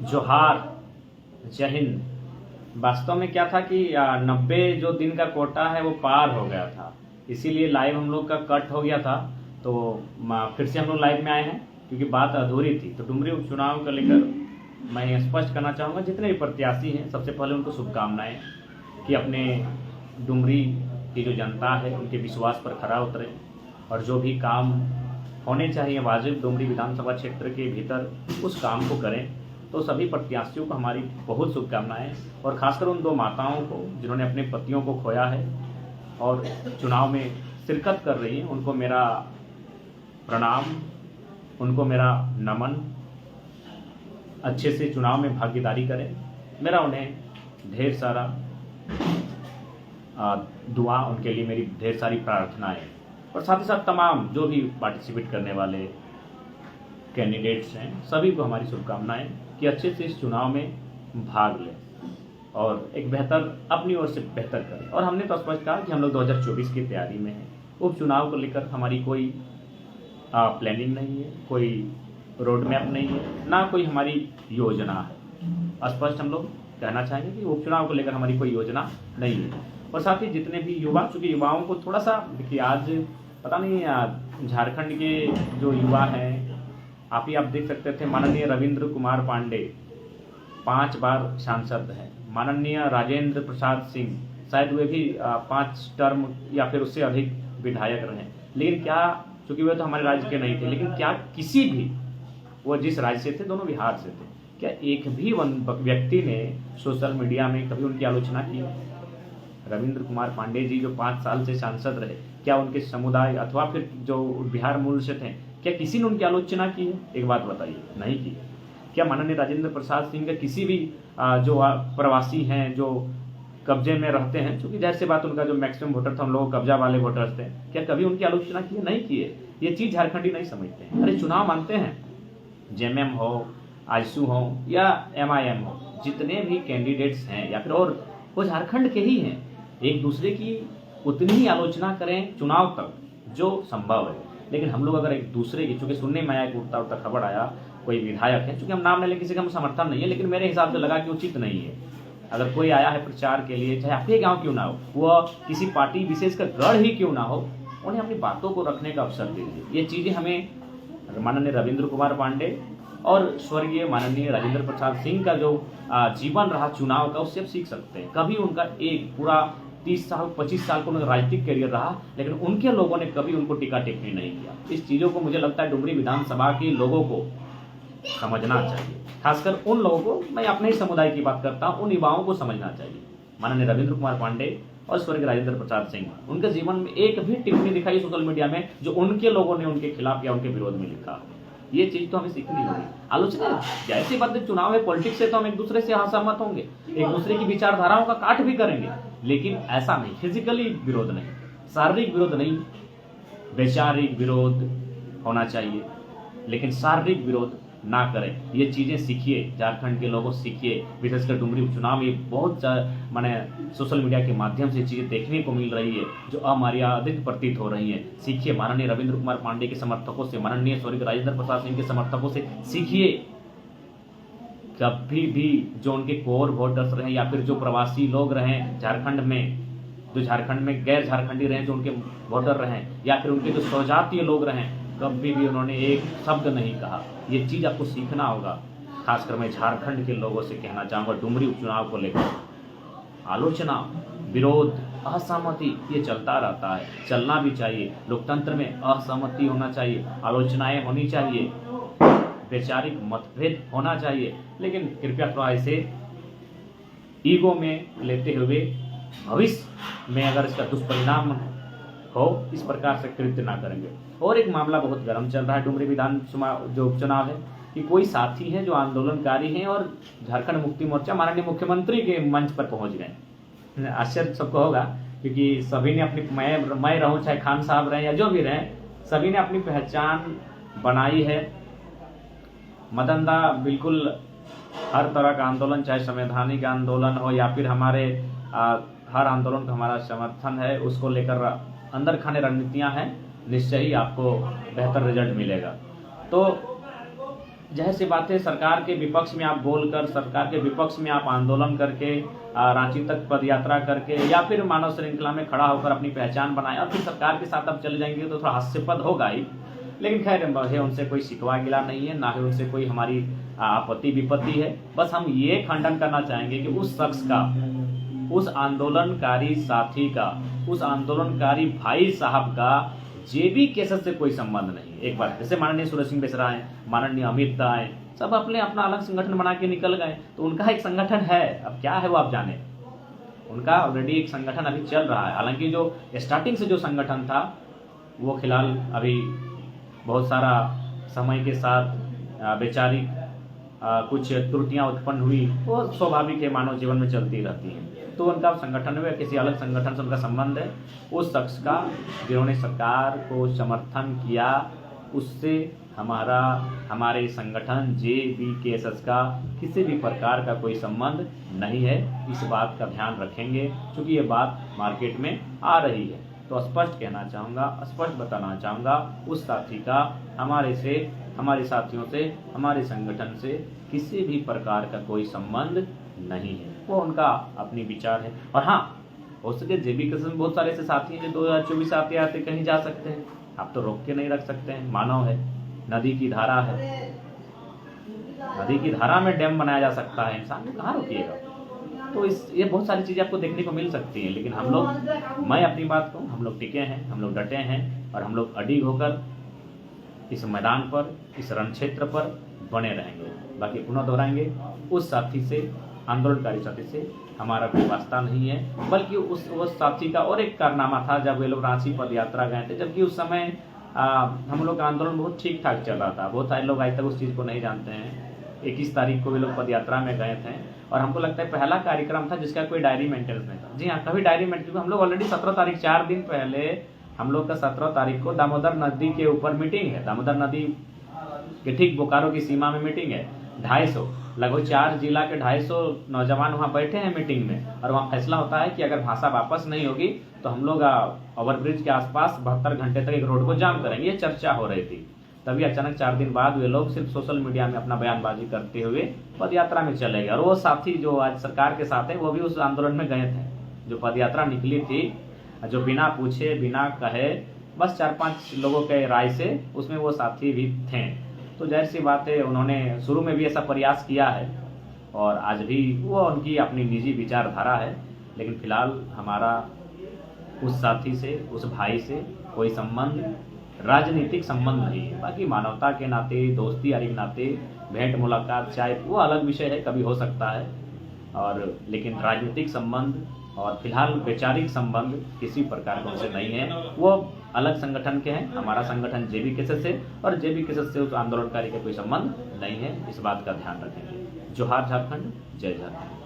जोहार, जय हिंद। वास्तव में क्या था कि 90 जो दिन का कोटा है वो पार हो गया था, इसीलिए लाइव हम लोग का कट हो गया था। तो फिर से हम लोग लाइव में आए हैं क्योंकि बात अधूरी थी। तो डुमरी उपचुनाव को लेकर मैं स्पष्ट करना चाहूँगा, जितने भी प्रत्याशी हैं सबसे पहले उनको शुभकामनाएं कि अपने डुमरी की जो जनता है उनके विश्वास पर खरा उतरे और जो भी काम होने चाहिए वाजिब डुमरी विधानसभा क्षेत्र के भीतर उस काम को करें। तो सभी प्रत्याशियों को हमारी बहुत शुभकामनाएं और खासकर उन दो माताओं को जिन्होंने अपने पतियों को खोया है और चुनाव में शिरकत कर रही हैं, उनको मेरा प्रणाम, उनको मेरा नमन। अच्छे से चुनाव में भागीदारी करें, मेरा उन्हें ढेर सारा दुआ, उनके लिए मेरी ढेर सारी प्रार्थनाएं। और साथ ही साथ तमाम जो भी पार्टिसिपेट करने वाले कैंडिडेट्स हैं सभी को हमारी शुभकामनाएं कि अच्छे से इस चुनाव में भाग लें और एक बेहतर अपनी ओर से बेहतर करें। और हमने तो स्पष्ट कहा कि हम लोग 2024 की तैयारी में हैं। उपचुनाव को लेकर हमारी कोई प्लानिंग नहीं है, कोई रोड मैप नहीं है, ना कोई हमारी योजना है। स्पष्ट हम लोग कहना चाहेंगे कि उपचुनाव को लेकर हमारी कोई योजना नहीं है। और साथ ही जितने भी युवा, चूँकि युवाओं को थोड़ा सा देखिए, आज पता नहीं झारखंड के जो युवा हैं, आप देख सकते थे माननीय रविंद्र कुमार पांडे 5 बार सांसद हैं, माननीय राजेंद्र प्रसाद सिंह शायद वे भी 5 टर्म या फिर उससे अधिक विधायक रहे। लेकिन क्या, चूंकि वे तो हमारे राज्य के नहीं थे, लेकिन क्या किसी भी, वो जिस राज्य से थे दोनों बिहार से थे, क्या एक भी व्यक्ति ने सोशल मीडिया में कभी उनकी आलोचना की? रविंद्र कुमार पांडे जी जो 5 साल से सांसद रहे, क्या उनके समुदाय अथवा फिर जो बिहार मूल से थे, क्या किसी ने उनकी आलोचना की है? एक बात बताइए, नहीं की। क्या माननीय राजेंद्र प्रसाद सिंह का किसी भी जो प्रवासी हैं जो कब्जे में रहते हैं, क्योंकि जाहिर सी बात उनका जो मैक्सिमम वोटर था उन लोगों कब्जा वाले वोटर्स थे, क्या कभी उनकी आलोचना की है? नहीं की है। ये चीज़ झारखंडी नहीं समझते हैं। अरे चुनाव मानते हैं, जेएमएम हो, आईसू हो या एमआईएम हो, जितने भी कैंडिडेट्स हैं या फिर और वो झारखंड के ही हैं, एक दूसरे की उतनी ही आलोचना करें चुनाव तक जो संभव है। लेकिन हम लोग अगर एक दूसरे की, चूंकि सुनने में आया, एक उड़ता खबर आया, कोई विधायक है, चूंकि हम नाम नहीं ले, किसी का समर्थन नहीं है, लेकिन मेरे हिसाब से लगा कि उचित नहीं है। अगर कोई आया है प्रचार के लिए, चाहे आपके गांव क्यों ना हो, वो किसी पार्टी विशेष का गढ़ ही क्यों ना हो, उन्हें अपनी बातों को रखने का अवसर दीजिए। ये चीज़ें हमें माननीय रविंद्र कुमार पांडे और स्वर्गीय माननीय राजेंद्र प्रसाद सिंह का जो जीवन रहा चुनाव का, उससे आप सीख सकते हैं। कभी उनका एक पूरा 30 साल 25 साल का उनका राजनीतिक करियर रहा, लेकिन उनके लोगों ने कभी उनको टीका टिप्पणी नहीं किया। इस चीज़ों को मुझे लगता है डुमरी विधानसभा के लोगों को समझना चाहिए, खासकर उन लोगों को, मैं अपने ही समुदाय की बात करता हूँ, उन युवाओं को समझना चाहिए। माननीय रविंद्र कुमार पांडे और स्वर्गीय राजेंद्र प्रसाद सिंह, उनके जीवन में एक भी टिप्पणी दिखाई सोशल मीडिया में जो उनके लोगों ने उनके खिलाफ या उनके विरोध में लिखा। ये चीज तो हमें सीखनी होगी। आलोचना जैसी बात है, चुनाव है, पॉलिटिक्स है, तो हम एक दूसरे से असहमत होंगे, एक दूसरे की विचारधाराओं का काट भी करेंगे, लेकिन ऐसा नहीं, फिजिकली विरोध नहीं, शारीरिक विरोध नहीं, वैचारिक विरोध होना चाहिए, लेकिन शारीरिक विरोध ना करें। ये चीज़ें सीखिए, झारखंड के लोगों सीखिए, विशेषकर डुमरी उपचुनाव में बहुत माने सोशल मीडिया के माध्यम से चीज़ें देखने को मिल रही है जो अमर्यादित प्रतीत हो रही है। सीखिए माननीय रविंद्र कुमार पांडे के समर्थकों से, माननीय स्वर्गीय राजेंद्र प्रसाद सिंह के समर्थकों से सीखिए। कभी भी जो उनके कोर वोटर्स रहे या फिर जो प्रवासी लोग रहें झारखंड में, जो झारखंड में गैर झारखंडी रहे, जो उनके वोटर रहें या फिर उनके जो स्वजातीय लोग रहें, कभी भी उन्होंने एक शब्द नहीं कहा। ये चीज़ आपको सीखना होगा। खासकर मैं झारखंड के लोगों से कहना चाहूँगा, डुमरी उपचुनाव को लेकर आलोचना, विरोध, असहमति ये चलता रहता है, चलना भी चाहिए। लोकतंत्र में असहमति होना चाहिए, आलोचनाएं होनी चाहिए, वैचारिक मतभेद होना चाहिए, लेकिन कृपया थोड़ा ऐसे ईगो में लेते हुए भविष्य में अगर इसका दुष्परिणाम हो, इस प्रकार से कृत्य ना करेंगे। और एक मामला बहुत गर्म चल रहा है डुमरी विधानसभा जो उपचुनाव है, कि कोई साथी हैं जो आंदोलनकारी हैं और झारखंड मुक्ति मोर्चा माननीय मुख्यमंत्री के मंच पर पहुंच गए। आश्चर्य सबको होगा, क्योंकि सभी ने अपनी, मैं रहूं चाहे खान साहब रहें या जो भी रहें, सभी ने अपनी पहचान बनाई है। मदन दा बिल्कुल हर तरह का आंदोलन, चाहे संवैधानिक आंदोलन हो या फिर हमारे हर आंदोलन का हमारा समर्थन है, उसको लेकर अंदर खाने रणनीतियां हैं, निश्चय ही आपको बेहतर रिजल्ट मिलेगा। तो जाहिर सी बात है, सरकार के विपक्ष में आप बोलकर, सरकार के विपक्ष में आप आंदोलन करके, रांची तक पदयात्रा करके, या फिर मानव श्रृंखला में खड़ा होकर अपनी पहचान बनाए और फिर सरकार के साथ आप चले जाएंगे तो थोड़ा हास्यास्पद होगा ही। लेकिन खैर है, उनसे कोई शिकवा गिला नहीं है, ना ही उनसे कोई हमारी आपत्ति विपत्ति है। बस हम ये खंडन करना चाहेंगे कि उस शख्स का, उस आंदोलनकारी साथी का, उस आंदोलनकारी भाई साहब का जेबी केसेस से कोई संबंध नहीं है। एक बार जैसे माननीय सूरज सिंह बेसरा हैं, माननीय अमित शाह हैं, सब अपने अपना अलग संगठन बना के निकल गए, तो उनका एक संगठन है, अब क्या है वो आप जाने, उनका ऑलरेडी एक संगठन अभी चल रहा है। हालांकि जो स्टार्टिंग से जो संगठन था वो फिलहाल अभी बहुत सारा समय के साथ वैचारिक कुछ त्रुटियां उत्पन्न हुई, वो स्वाभाविक है, मानव जीवन में चलती रहती हैं। तो उनका संगठन में किसी अलग संगठन से उनका संबंध है। उस शख्स का जिन्होंने सरकार को समर्थन किया, उससे हमारे संगठन JBKSS का किसी भी प्रकार का कोई संबंध नहीं है। इस बात का ध्यान रखेंगे, क्योंकि ये बात मार्केट में आ रही है। तो स्पष्ट कहना चाहूँगा, स्पष्ट बताना चाहूँगा, उस साथी का हमारे साथियों से, हमारे संगठन से किसी भी प्रकार का कोई संबंध नहीं है। वो उनका अपनी विचार है। और हाँ, हो सके JBKSS में बहुत सारे ऐसे साथी हैं जो 2024 आते आते कहीं जा सकते हैं, आप तो रोक के नहीं रख सकते हैं। मानव है, नदी की धारा है, नदी की धारा में डैम बनाया जा सकता है, इंसान को कहाँ रोकिएगा। तो ये बहुत सारी चीज़ें आपको देखने को मिल सकती हैं। लेकिन हम लोग, मैं अपनी बात कहूँ, हम लोग टिके हैं, हम लोग डटे हैं और हम लोग अडिग होकर इस मैदान पर, इस रण क्षेत्र पर बने रहेंगे। बाकी पुनः दोहराएंगे, उस साथी से, आंदोलनकारी साथी से हमारा कोई वास्ता नहीं है, बल्कि उस साथी का और एक कारनामा था जब वे लोग रांची पदयात्रा गए थे, जबकि उस समय हम लोग का आंदोलन बहुत ठीक ठाक चल रहा था। बहुत सारे लोग आज तक उस चीज़ को नहीं जानते हैं। 21 तारीख को वे लोग पदयात्रा में गए थे और हमको लगता है पहला कार्यक्रम था जिसका कोई डायरी मेंटेनेंस नहीं था। जी हाँ, कभी डायरी मेंटेनेंस, हम लोग ऑलरेडी 17 तारीख, 4 दिन पहले हम लोग का 17 तारीख को दामोदर नदी के ऊपर मीटिंग है। दामोदर नदी के ठीक बोकारो की सीमा में मीटिंग है। 250 लगभग 4 जिला के 250 नौजवान वहाँ बैठे हैं मीटिंग में, और वहाँ फैसला होता है कि अगर भाषा वापस नहीं होगी तो हम लोग ओवरब्रिज के आसपास 72 घंटे तक एक रोड को जाम करेंगे। ये चर्चा हो रही थी। तभी अचानक 4 दिन बाद वे लोग सिर्फ सोशल मीडिया में अपना बयानबाजी करते हुए पदयात्रा में चले गए। और वो साथी जो आज सरकार के साथ है, वो भी उस आंदोलन में गए थे। जो पदयात्रा निकली थी, जो बिना पूछे, बिना कहे, बस 4-5 लोगों के राय से उसमें वो साथी भी थे। तो जाहिर सी बात है, उन्होंने शुरू में भी ऐसा प्रयास किया है और आज भी वो उनकी अपनी निजी विचारधारा है। लेकिन फिलहाल हमारा उस साथी से, उस भाई से कोई संबंध, राजनीतिक संबंध नहीं है। बाकी मानवता के नाते, दोस्ती यारी के नाते भेंट मुलाकात, चाहे वो अलग विषय है, कभी हो सकता है। और लेकिन राजनीतिक संबंध और फिलहाल वैचारिक संबंध किसी प्रकार का उनसे नहीं है। वो अलग संगठन के हैं। हमारा संगठन JBKSS है और JBKSS से उस आंदोलनकारी का कोई संबंध नहीं है। इस बात का ध्यान रखेंगे। जोहार झारखंड, जय झारखंड।